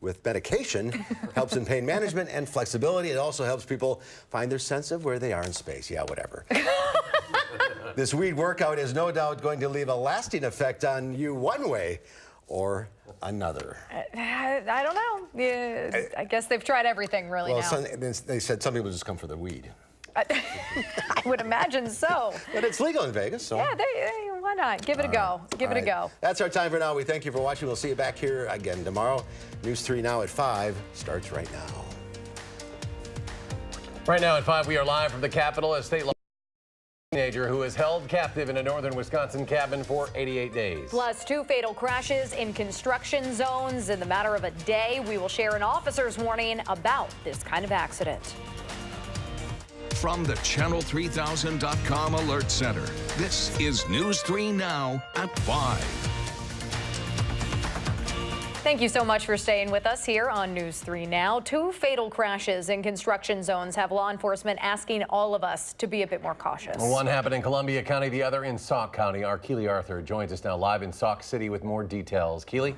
with medication, helps in pain management and flexibility. It also helps people find their sense of where they are in space. Yeah, whatever. This weed workout is no doubt going to leave a lasting effect on you one way or another. I don't know. Yeah, I guess they've tried everything really now. They said some people just come for the weed. I would imagine so. But it's legal in Vegas, so. Yeah, why not? Give it a go. Give it a go. That's our time for now. We thank you for watching. We'll see you back here again tomorrow. News 3 Now at 5 starts right now. Right now at 5, we are live from the Capitol. A state law teenager who is held captive in a northern Wisconsin cabin for 88 days. Plus 2 fatal crashes in construction zones in the matter of a day. We will share an officer's warning about this kind of accident. From the Channel3000.com Alert Center, this is News 3 Now at 5. Thank you so much for staying with us here on News 3 Now. 2 fatal crashes in construction zones have law enforcement asking all of us to be a bit more cautious. One happened in Columbia County, the other in Sauk County. Our Keely Arthur joins us now live in Sauk City with more details. Keely?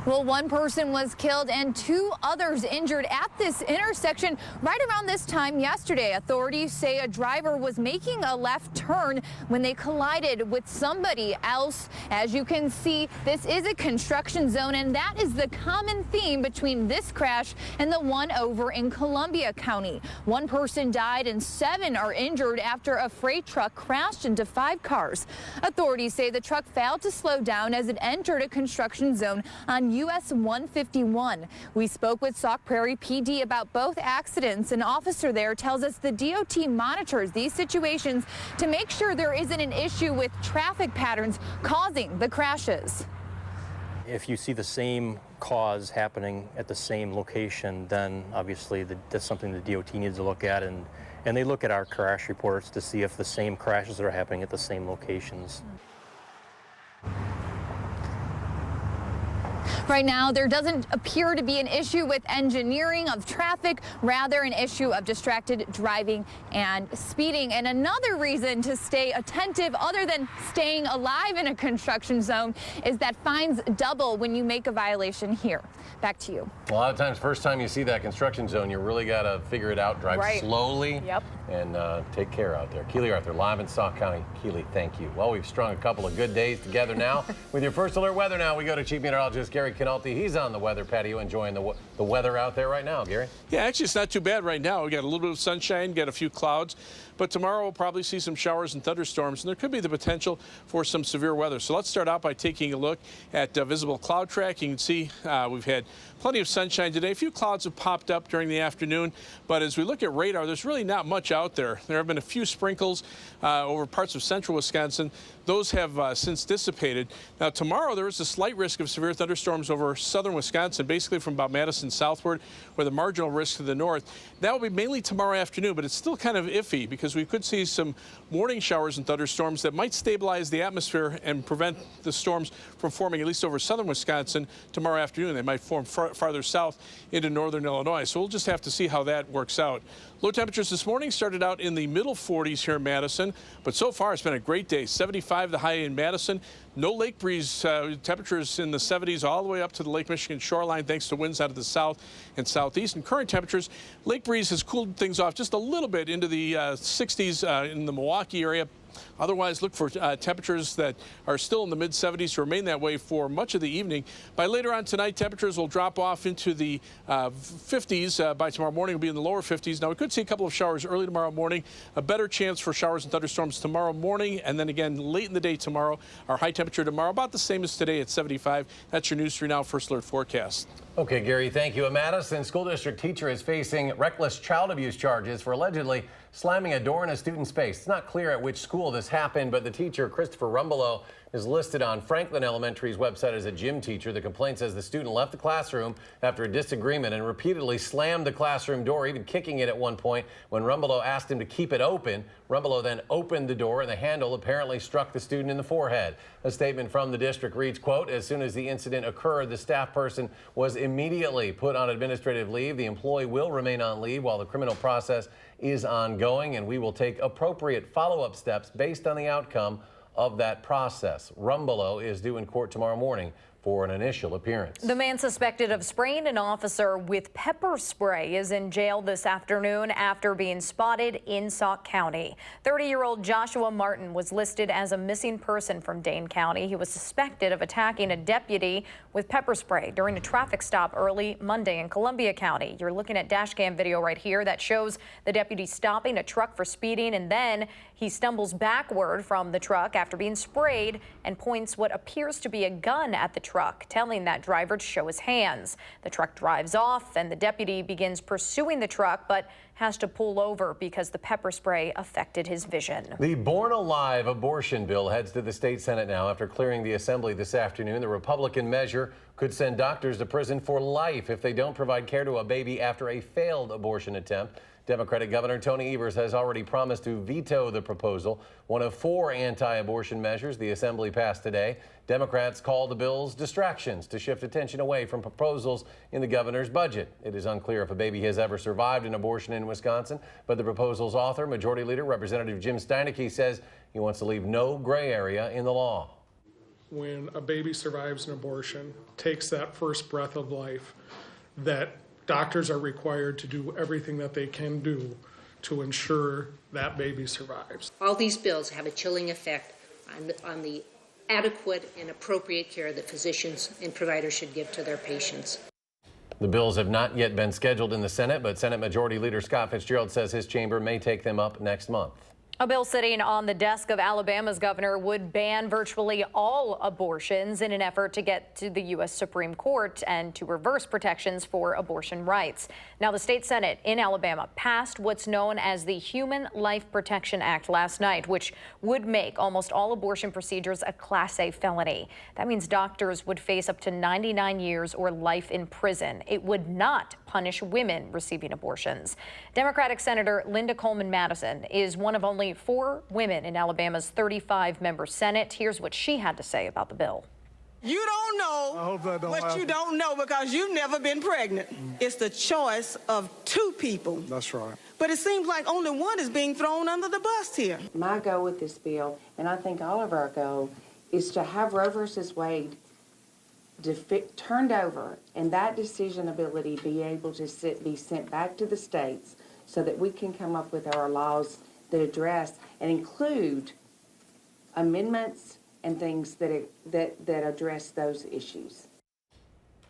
Well, 1 person was killed and 2 others injured at this intersection right around this time yesterday. Authorities say a driver was making a left turn when they collided with somebody else. As you can see, this is a construction zone, and that is the common theme between this crash and the one over in Columbia County. 1 person died and 7 are injured after a freight truck crashed into 5 cars. Authorities say the truck failed to slow down as it entered a construction zone on US 151. We spoke with Sauk Prairie PD about both accidents. An officer there tells us the DOT monitors these situations to make sure there isn't an issue with traffic patterns causing the crashes. If you see the same cause happening at the same location, then obviously that's something the DOT needs to look at, and they look at our crash reports to see if the same crashes are happening at the same locations. Right now, there doesn't appear to be an issue with engineering of traffic, rather an issue of distracted driving and speeding. And another reason to stay attentive, other than staying alive in a construction zone, is that fines double when you make a violation here. Back to you. A lot of times, first time you see that construction zone, you really got to figure it out, drive slowly, and take care out there. Keely Arthur, live in Sauk County. Keely, thank you. Well, we've strung a couple of good days together now. With your first alert weather now, we go to Chief Meteorologist Gary Canalti. He's on the weather patio enjoying the weather out there right now. Gary? Yeah, actually, it's not too bad right now. We got a little bit of sunshine, got a few clouds, but tomorrow we'll probably see some showers and thunderstorms, and there could be the potential for some severe weather. So let's start out by taking a look at visible cloud track. You can see we've had plenty of sunshine today. A few clouds have popped up during the afternoon, but as we look at radar, there's really not much out there. There have been a few sprinkles over parts of central Wisconsin. Those have since dissipated. Now, tomorrow there is a slight risk of severe thunderstorms over southern Wisconsin, basically from about Madison southward, with a marginal risk to the north. That will be mainly tomorrow afternoon, but it's still kind of iffy because we could see some morning showers and thunderstorms that might stabilize the atmosphere and prevent the storms from forming, at least over southern Wisconsin, tomorrow afternoon. They might form farther south into northern Illinois. So we'll just have to see how that works out. Low temperatures this morning started out in the middle 40s here in Madison, but so far it's been a great day. 75 the high in Madison. No lake breeze, temperatures in the 70s all the way up to the Lake Michigan shoreline thanks to winds out of the south and southeast. And current temperatures, lake breeze has cooled things off just a little bit into the 60s in the Milwaukee area. Otherwise, look for temperatures that are still in the mid-70s to remain that way for much of the evening. By later on tonight, temperatures will drop off into the 50s. By tomorrow morning, we'll be in the lower 50s. Now, we could see a couple of showers early tomorrow morning. A better chance for showers and thunderstorms tomorrow morning, and then again late in the day tomorrow. Our high temperature tomorrow about the same as today at 75. That's your News 3 Now First Alert forecast. Okay, Gary, thank you. A Madison school district teacher is facing reckless child abuse charges for allegedly slamming a door in a student's face. It's not clear at which school this happened, but the teacher, Christopher Rumbelow, is listed on Franklin Elementary's website as a gym teacher. The complaint says the student left the classroom after a disagreement and repeatedly slammed the classroom door, even kicking it at one point when Rumbelow asked him to keep it open. Rumbelow then opened the door and the handle apparently struck the student in the forehead. A statement from the district reads, quote, as soon as the incident occurred, the staff person was immediately put on administrative leave. The employee will remain on leave while the criminal process is ongoing, and we will take appropriate follow-up steps based on the outcome of that process. Rumbelow is due in court tomorrow morning for an initial appearance. The man suspected of spraying an officer with pepper spray is in jail this afternoon after being spotted in Sauk County. 30-year-old Joshua Martin was listed as a missing person from Dane County. He was suspected of attacking a deputy with pepper spray during a traffic stop early Monday in Columbia County. You're looking at dash cam video right here that shows the deputy stopping a truck for speeding, and then he stumbles backward from the truck after being sprayed and points what appears to be a gun at the truck, telling that driver to show his hands. The truck drives off and the deputy begins pursuing the truck, but has to pull over because the pepper spray affected his vision. The Born Alive abortion bill heads to the state Senate now after clearing the assembly this afternoon. The Republican measure could send doctors to prison for life if they don't provide care to a baby after a failed abortion attempt. Democratic Governor Tony Evers has already promised to veto the proposal, one of 4 anti-abortion measures the assembly passed today. Democrats call the bills distractions to shift attention away from proposals in the governor's budget. It is unclear if a baby has ever survived an abortion in Wisconsin, but the proposal's author, Majority Leader Representative Jim Steineke, says he wants to leave no gray area in the law. When a baby survives an abortion, takes that first breath of life, that doctors are required to do everything that they can do to ensure that baby survives. All these bills have a chilling effect on the adequate and appropriate care that physicians and providers should give to their patients. The bills have not yet been scheduled in the Senate, but Senate Majority Leader Scott Fitzgerald says his chamber may take them up next month. A bill sitting on the desk of Alabama's governor would ban virtually all abortions in an effort to get to the U.S. Supreme Court and to reverse protections for abortion rights. Now, the state Senate in Alabama passed what's known as the Human Life Protection Act last night, which would make almost all abortion procedures a Class A felony. That means doctors would face up to 99 years or life in prison. It would not punish women receiving abortions. Democratic Senator Linda Coleman Madison is one of only 4 women in Alabama's 35-member Senate. Here's what she had to say about the bill. You don't know what you don't know because you've never been pregnant. It's the choice of 2 people. That's right. But it seems like only one is being thrown under the bus here. My goal with this bill, and I think all of our goal, is to have Roe versus Wade turned over and that decision ability be able to be sent back to the states so that we can come up with our laws that address and include amendments and things that address those issues.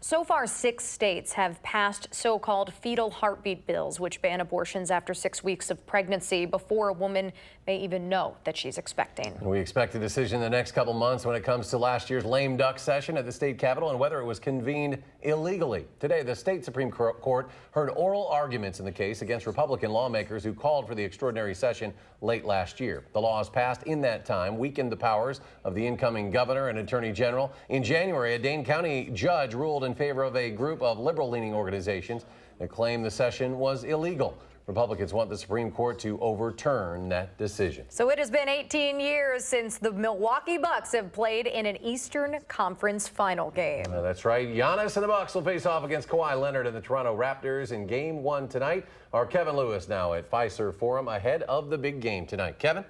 So far, 6 states have passed so-called fetal heartbeat bills, which ban abortions after 6 weeks of pregnancy before a woman may even know that she's expecting. We expect a decision in the next couple months when it comes to last year's lame duck session at the state capitol and whether it was convened illegally. Today, the state Supreme Court heard oral arguments in the case against Republican lawmakers who called for the extraordinary session late last year. The laws passed in that time weakened the powers of the incoming governor and attorney general. In January, a Dane County judge ruled in favor of a group of liberal-leaning organizations that claimed the session was illegal. Republicans want the Supreme Court to overturn that decision. So it has been 18 years since the Milwaukee Bucks have played in an Eastern Conference final game. That's right. Giannis and the Bucks will face off against Kawhi Leonard and the Toronto Raptors in Game 1 tonight. Our Kevin Lewis now at Fiserv Forum ahead of the big game tonight. Kevin?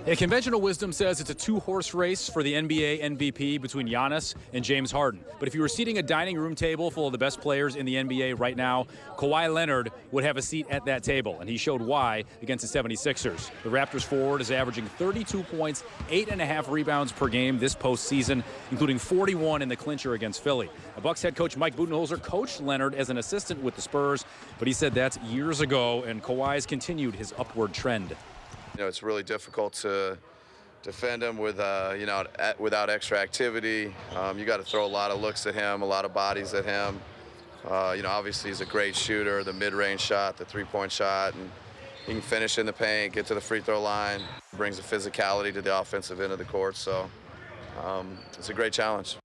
Yeah, conventional wisdom says it's a 2-horse race for the NBA MVP between Giannis and James Harden. But if you were seating a dining room table full of the best players in the NBA right now, Kawhi Leonard would have a seat at that table, and he showed why against the 76ers. The Raptors forward is averaging 32 points, 8.5 rebounds per game this postseason, including 41 in the clincher against Philly. The Bucks head coach Mike Budenholzer coached Leonard as an assistant with the Spurs, but he said that's years ago, and Kawhi's continued his upward trend. You know, it's really difficult to defend him with, without extra activity. You got to throw a lot of looks at him, a lot of bodies at him. Obviously he's a great shooter, the mid-range shot, the three-point shot, and he can finish in the paint, get to the free throw line, brings a physicality to the offensive end of the court. So it's a great challenge.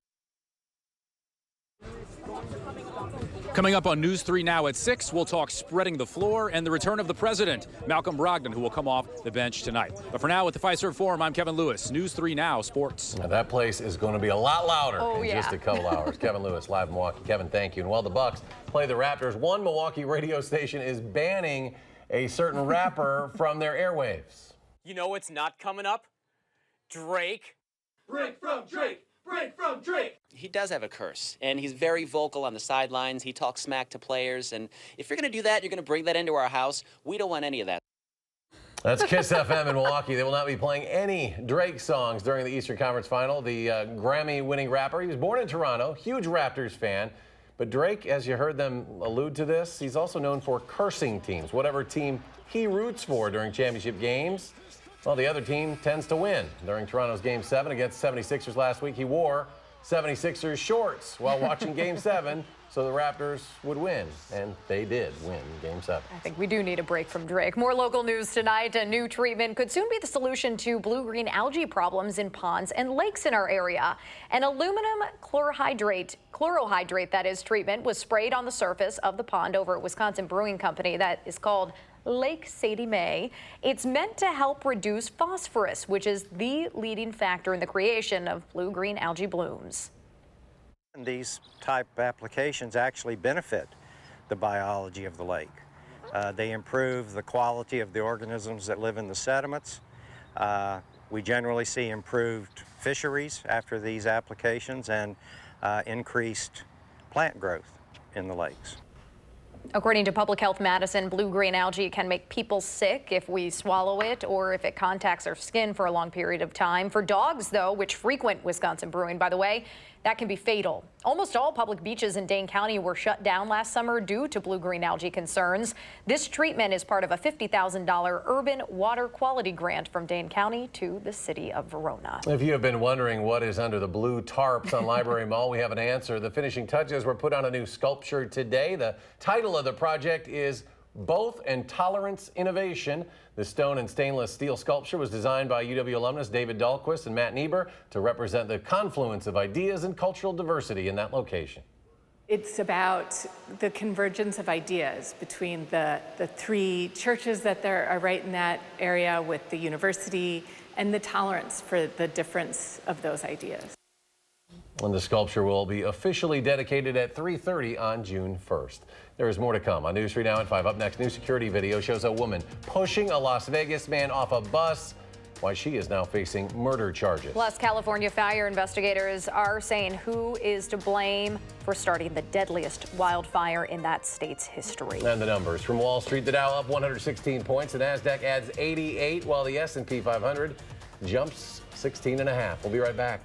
Coming up on News 3 now at 6, we'll talk spreading the floor and the return of the president, Malcolm Brogdon, who will come off the bench tonight. But for now, at the Fiserv Forum, I'm Kevin Lewis. News 3 now, sports. Now that place is going to be a lot louder in yeah. just a couple hours. Kevin Lewis, live in Milwaukee. Kevin, thank you. And while the Bucks play the Raptors, one Milwaukee radio station is banning a certain rapper from their airwaves. You know what's not coming up? Drake. Break from Drake! Break from Drake! He does have a curse, and he's very vocal on the sidelines. He talks smack to players, and if you're going to do that, you're going to bring that into our house. We don't want any of that. That's Kiss FM in Milwaukee. They will not be playing any Drake songs during the Eastern Conference Final. The Grammy-winning rapper, he was born in Toronto, huge Raptors fan. But Drake, as you heard them allude to this, he's also known for cursing teams. Whatever team he roots for during championship games, well, the other team tends to win. During Toronto's Game 7 against 76ers last week, he wore 76ers shorts while watching Game 7 so the Raptors would win. And they did win Game 7. I think we do need a break from Drake. More local news tonight. A new treatment could soon be the solution to blue-green algae problems in ponds and lakes in our area. An aluminum chlorohydrate that is treatment was sprayed on the surface of the pond over at Wisconsin Brewing Company that is called Lake Sadie Mae. It's meant to help reduce phosphorus, which is the leading factor in the creation of blue-green algae blooms. These type applications actually benefit the biology of the lake. They improve the quality of the organisms that live in the sediments. We generally see improved fisheries after these applications and increased plant growth in the lakes. According to Public Health Madison, blue-green algae can make people sick if we swallow it or if it contacts our skin for a long period of time. For dogs, though, which frequent Wisconsin brewing, by the way, that can be fatal. Almost all public beaches in Dane County were shut down last summer due to blue-green algae concerns. This treatment is part of a $50,000 urban water quality grant from Dane County to the city of Verona. If you have been wondering what is under the blue tarps on Library Mall, we have an answer. The finishing touches were put on a new sculpture today. The title of the project is Both and Tolerance Innovation. The stone and stainless steel sculpture was designed by UW alumnus David Dahlquist and Matt Niebuhr to represent the confluence of ideas and cultural diversity in that location. It's about the convergence of ideas between the three churches that are right in that area with the university and the tolerance for the difference of those ideas. And the sculpture will be officially dedicated at 3:30 on June 1st. There is more to come on News 3 Now at 5. Up next, new security video shows a woman pushing a Las Vegas man off a bus, why she is now facing murder charges. Plus, California fire investigators are saying who is to blame for starting the deadliest wildfire in that state's history. And the numbers from Wall Street: the Dow up 116 points, the Nasdaq adds 88, while the S&P 500 jumps 16.5. We'll be right back.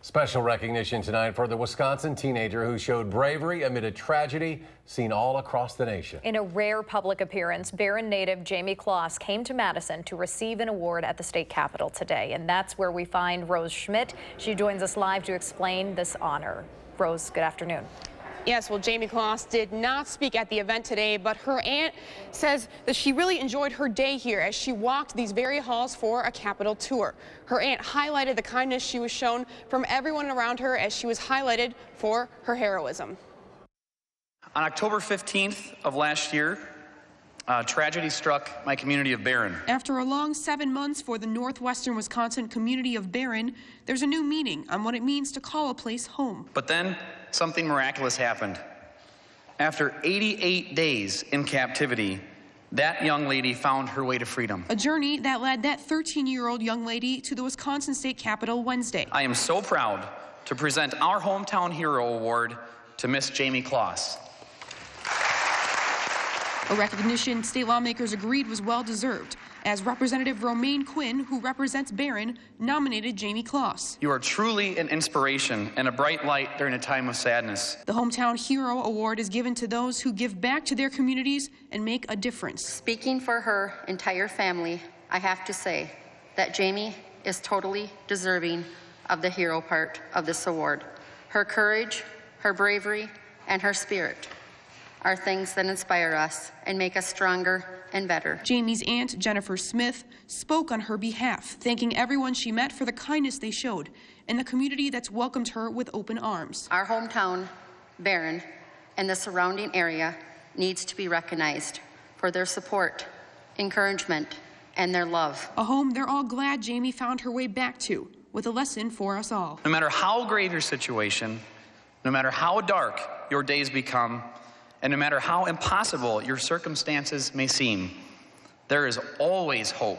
Special recognition tonight for the Wisconsin teenager who showed bravery amid a tragedy seen all across the nation. In a rare public appearance, Barron native Jamie Kloss came to Madison to receive an award at the state capitol today. And that's where we find Rose Schmidt. She joins us live to explain this honor. Rose, good afternoon. Yes, well, Jamie Kloss did not speak at the event today, but her aunt says that she really enjoyed her day here as she walked these very halls for a Capitol tour. Her aunt highlighted the kindness she was shown from everyone around her as she was highlighted for her heroism. On October 15th of last year, tragedy struck my community of Barron. After a long 7 months for the northwestern Wisconsin community of Barron, there's a new meaning on what it means to call a place home. But then something miraculous happened. After 88 days in captivity, that young lady found her way to freedom. A journey that led that 13-year-old young lady to the Wisconsin State Capitol Wednesday. I am so proud to present our Hometown Hero Award to Miss Jamie Kloss. A recognition state lawmakers agreed was well-deserved, as Representative Romaine Quinn, who represents Barron, nominated Jamie Kloss. You are truly an inspiration and a bright light during a time of sadness. The Hometown Hero Award is given to those who give back to their communities and make a difference. Speaking for her entire family, I have to say that Jamie is totally deserving of the hero part of this award. Her courage, her bravery, and her spirit are things that inspire us and make us stronger and better. Jamie's aunt, Jennifer Smith, spoke on her behalf, thanking everyone she met for the kindness they showed and the community that's welcomed her with open arms. Our hometown, Barron, and the surrounding area needs to be recognized for their support, encouragement, and their love. A home they're all glad Jamie found her way back to, with a lesson for us all. No matter how grave your situation, no matter how dark your days become, and no matter how impossible your circumstances may seem, there is always hope.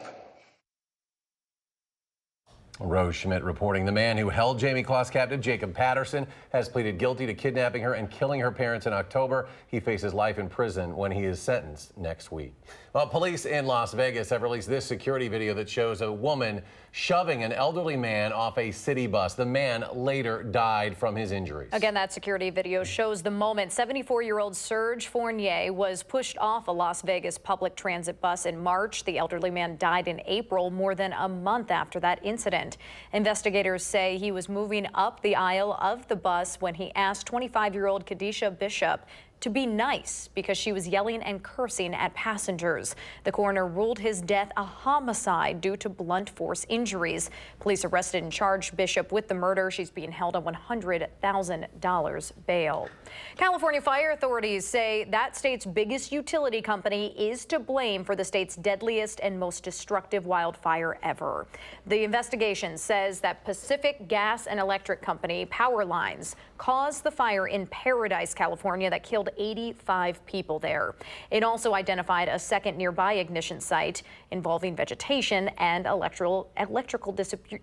Rose Schmidt reporting. The man who held Jamie Kloss captive, Jacob Patterson, has pleaded guilty to kidnapping her and killing her parents in October. He faces life in prison when he is sentenced next week. Well, police in Las Vegas have released this security video that shows a woman shoving an elderly man off a city bus. The man later died from his injuries. Again, that security video shows the moment 74-year-old Serge Fournier was pushed off a Las Vegas public transit bus in March. The elderly man died in April, more than a month after that incident. Investigators say he was moving up the aisle of the bus when he asked 25-year-old Kadisha Bishop to be nice because she was yelling and cursing at passengers. The coroner ruled his death a homicide due to blunt force injuries. Police arrested and charged Bishop with the murder. She's being held on $100,000 bail. California fire authorities say that state's biggest utility company is to blame for the state's deadliest and most destructive wildfire ever. The investigation says that Pacific Gas and Electric Company power lines caused the fire in Paradise, California, that killed 85 people there. It also identified a second nearby ignition site involving vegetation and electrical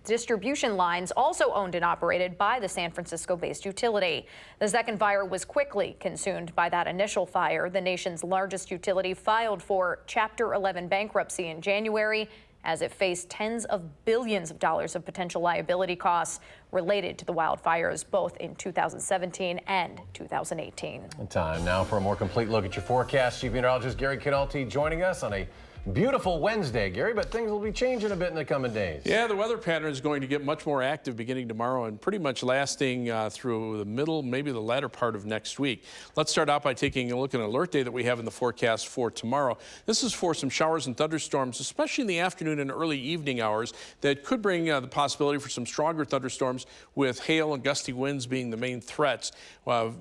distribution lines also owned and operated by the San Francisco-based utility. The second fire was quickly consumed by that initial fire. The nation's largest utility filed for Chapter 11 bankruptcy in January as it faced tens of billions of dollars of potential liability costs related to the wildfires, both in 2017 and 2018. Time now for a more complete look at your forecast. Chief Meteorologist Gary Knalte joining us on a beautiful Wednesday, Gary, but things will be changing a bit in the coming days. Yeah, the weather pattern is going to get much more active beginning tomorrow and pretty much lasting through the middle, maybe the latter part of next week. Let's start out by taking a look at an alert day that we have in the forecast for tomorrow. This is for some showers and thunderstorms, especially in the afternoon and early evening hours, that could bring the possibility for some stronger thunderstorms with hail and gusty winds being the main threats.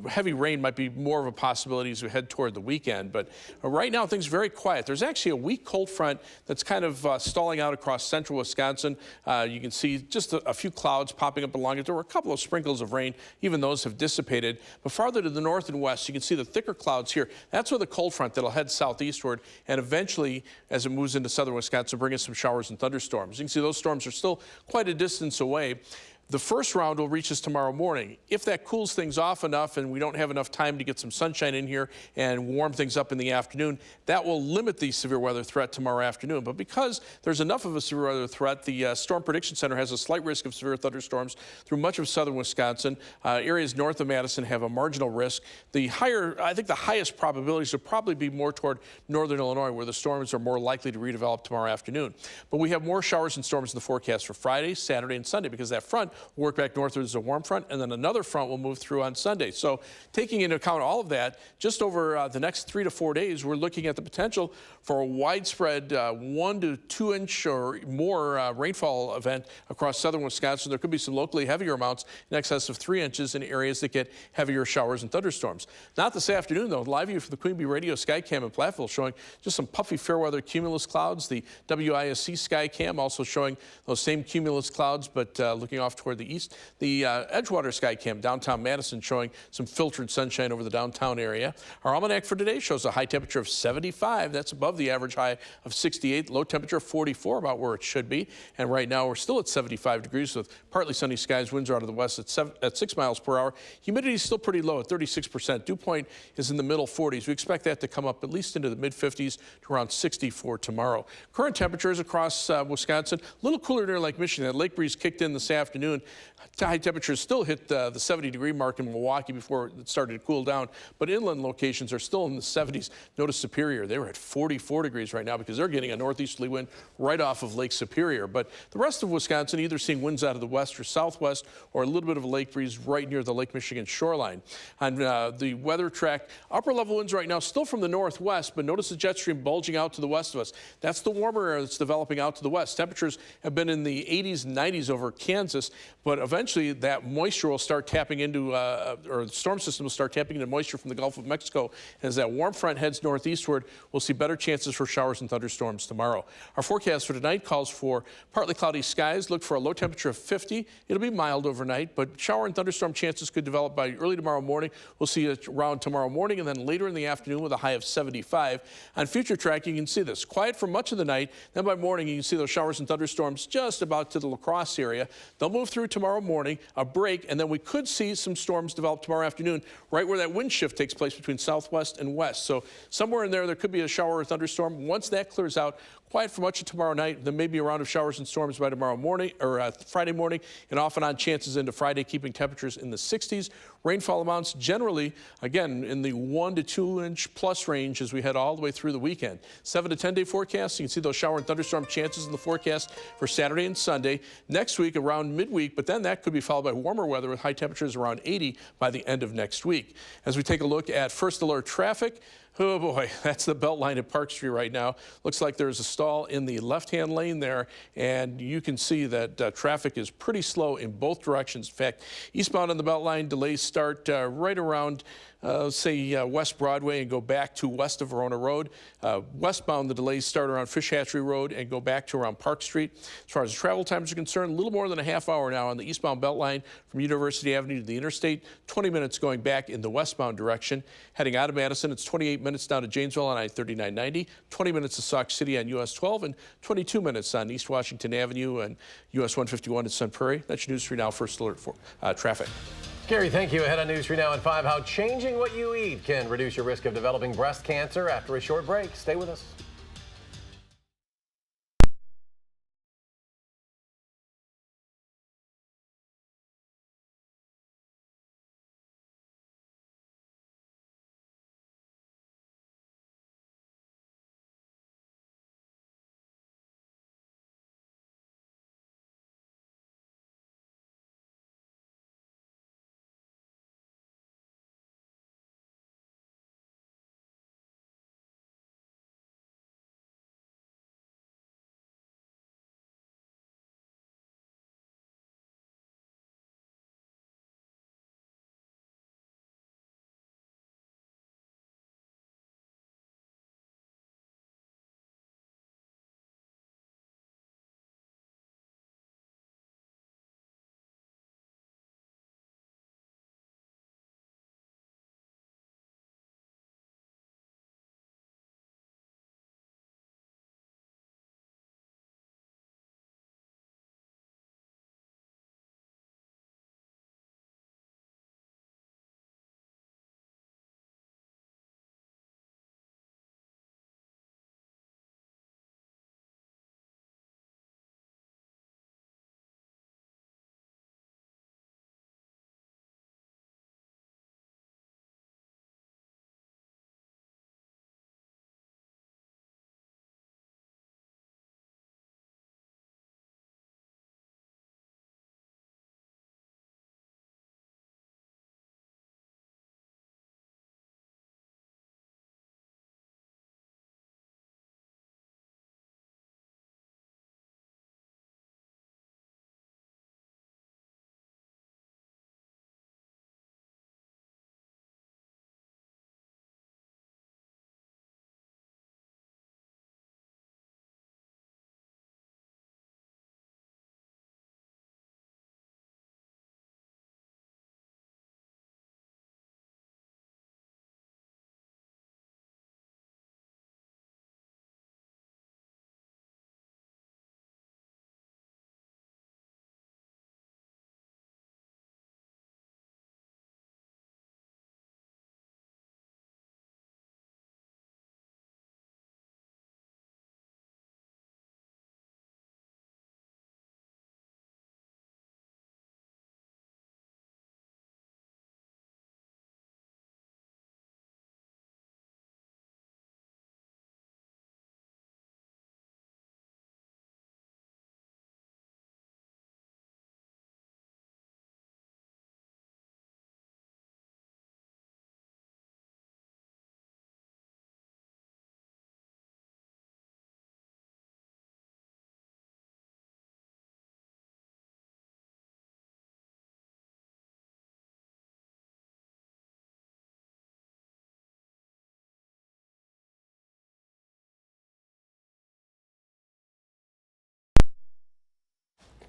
Heavy rain might be more of a possibility as we head toward the weekend, but right now things are very quiet. There's actually a weak cold front that's kind of stalling out across central Wisconsin. You can see just a few clouds popping up along it. There were a couple of sprinkles of rain. Even those have dissipated. But farther to the north and west, you can see the thicker clouds here. That's where the cold front that'll head southeastward and eventually, as it moves into southern Wisconsin, bring us some showers and thunderstorms. You can see those storms are still quite a distance away. The first round will reach us tomorrow morning. If that cools things off enough and we don't have enough time to get some sunshine in here and warm things up in the afternoon, that will limit the severe weather threat tomorrow afternoon. But because there's enough of a severe weather threat, the Storm Prediction Center has a slight risk of severe thunderstorms through much of southern Wisconsin. Areas north of Madison have a marginal risk. I think the highest probabilities would probably be more toward northern Illinois, where the storms are more likely to redevelop tomorrow afternoon. But we have more showers and storms in the forecast for Friday, Saturday, and Sunday, because that front will work back northward as a warm front, and then another front will move through on Sunday. So taking into account all of that, just over the next 3 to 4 days, we're looking at the potential for a widespread 1 to 2 inch or more rainfall event across southern Wisconsin. There could be some locally heavier amounts in excess of 3 inches in areas that get heavier showers and thunderstorms. Not this afternoon, though. Live view from the Queen Bee Radio Skycam in Platteville showing just some puffy fair weather cumulus clouds. The WISC Skycam also showing those same cumulus clouds, but looking off toward the east. The Edgewater Skycam downtown Madison showing some filtered sunshine over the downtown area. Our almanac for today shows a high temperature of 75. That's above the average high of 68. Low temperature of 44, about where it should be. And right now we're still at 75 degrees with partly sunny skies. Winds are out of the west at 6 miles per hour. Humidity is still pretty low at 36%. Dew point is in the middle 40s. We expect that to come up at least into the mid 50s to around 60 for tomorrow. Current temperatures across Wisconsin, a little cooler near Lake Michigan. That lake breeze kicked in this afternoon. High temperatures still hit the 70-degree mark in Milwaukee before it started to cool down, but inland locations are still in the 70s. Notice Superior, they were at 44 degrees right now because they're getting a northeasterly wind right off of Lake Superior. But the rest of Wisconsin either seeing winds out of the west or southwest or a little bit of a lake breeze right near the Lake Michigan shoreline. On the weather track, upper level winds right now still from the northwest, but notice the jet stream bulging out to the west of us. That's the warmer air that's developing out to the west. Temperatures have been in the 80s and 90s over Kansas, but eventually that moisture will start tapping into, or the storm system will start tapping into moisture from the Gulf of Mexico. As that warm front heads northeastward, we'll see better chances for showers and thunderstorms tomorrow. Our forecast for tonight calls for partly cloudy skies. Look for a low temperature of 50. It'll be mild overnight, but shower and thunderstorm chances could develop by early tomorrow morning. We'll see it around tomorrow morning and then later in the afternoon with a high of 75. On future track, you can see this. Quiet for much of the night. Then by morning, you can see those showers and thunderstorms just about to the La Crosse area. They'll move through tomorrow morning, a break, and then we could see some storms develop tomorrow afternoon right where that wind shift takes place between southwest and west. So somewhere in there could be a shower or thunderstorm. Once that clears out, quiet for much of tomorrow night. There may be a round of showers and storms by tomorrow morning or Friday morning, and off and on chances into Friday, keeping temperatures in the 60s. Rainfall amounts generally, again, in the 1 to 2 inch plus range as we head all the way through the weekend. 7 to 10 day forecast. You can see those shower and thunderstorm chances in the forecast for Saturday and Sunday. Next week around midweek, but then that could be followed by warmer weather with high temperatures around 80 by the end of next week. As we take a look at first alert traffic, oh boy, that's the belt line at Park Street right now. Looks like there's a stall in the left-hand lane there, and you can see that traffic is pretty slow in both directions. In fact, eastbound on the belt line, delays start right around West Broadway and go back to west of Verona Road. Westbound, the delays start around Fish Hatchery Road and go back to around Park Street. As far as travel times are concerned, a little more than a half hour now on the eastbound Beltline from University Avenue to the interstate, 20 minutes going back in the westbound direction. Heading out of Madison, it's 28 minutes down to Janesville on I-3990, 20 minutes to Sauk City on US 12, and 22 minutes on East Washington Avenue and US 151 at Sun Prairie. That's your News 3 Now First Alert for traffic. Gary, thank you. Ahead on News 3 Now at 5, how changing what you eat can reduce your risk of developing breast cancer. After a short break, stay with us.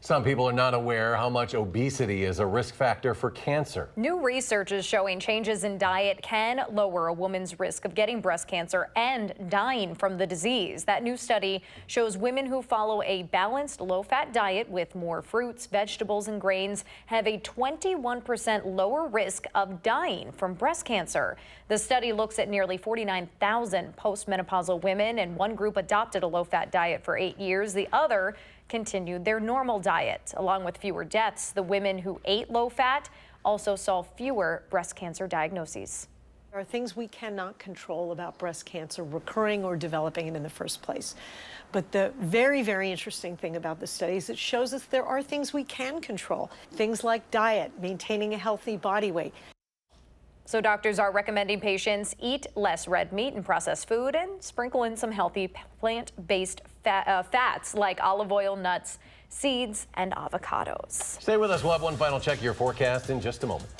Some people are not aware how much obesity is a risk factor for cancer. New research is showing changes in diet can lower a woman's risk of getting breast cancer and dying from the disease. That new study shows women who follow a balanced, low-fat diet with more fruits, vegetables, and grains have a 21% lower risk of dying from breast cancer. The study looks at nearly 49,000 postmenopausal women, and one group adopted a low-fat diet for 8 years. The other continued their normal diet. Along with fewer deaths, the women who ate low-fat also saw fewer breast cancer diagnoses. There are things we cannot control about breast cancer recurring or developing it in the first place. But the very, very interesting thing about the study is it shows us there are things we can control. Things like diet, maintaining a healthy body weight. So doctors are recommending patients eat less red meat and processed food and sprinkle in some healthy plant-based fats like olive oil, nuts, seeds, and avocados. Stay with us. We'll have one final check of your forecast in just a moment.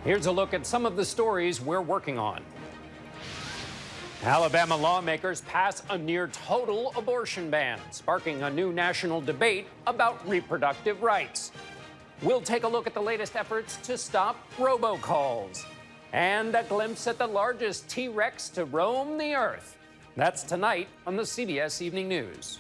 Here's a look at some of the stories we're working on. Alabama lawmakers pass a near total abortion ban, sparking a new national debate about reproductive rights. We'll take a look at the latest efforts to stop robocalls and a glimpse at the largest T-Rex to roam the earth. That's tonight on the CBS Evening News.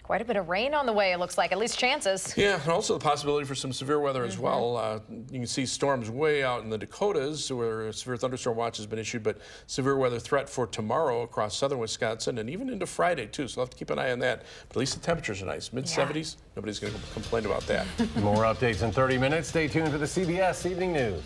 Quite a bit of rain on the way, it looks like, at least chances. Yeah, and also the possibility for some severe weather as well. You can see storms way out in the Dakotas where a severe thunderstorm watch has been issued, but severe weather threat for tomorrow across southern Wisconsin and even into Friday, too. So we'll have to keep an eye on that. But at least the temperatures are nice. Mid-70s, nobody's going to complain about that. More updates in 30 minutes. Stay tuned for the CBS Evening News.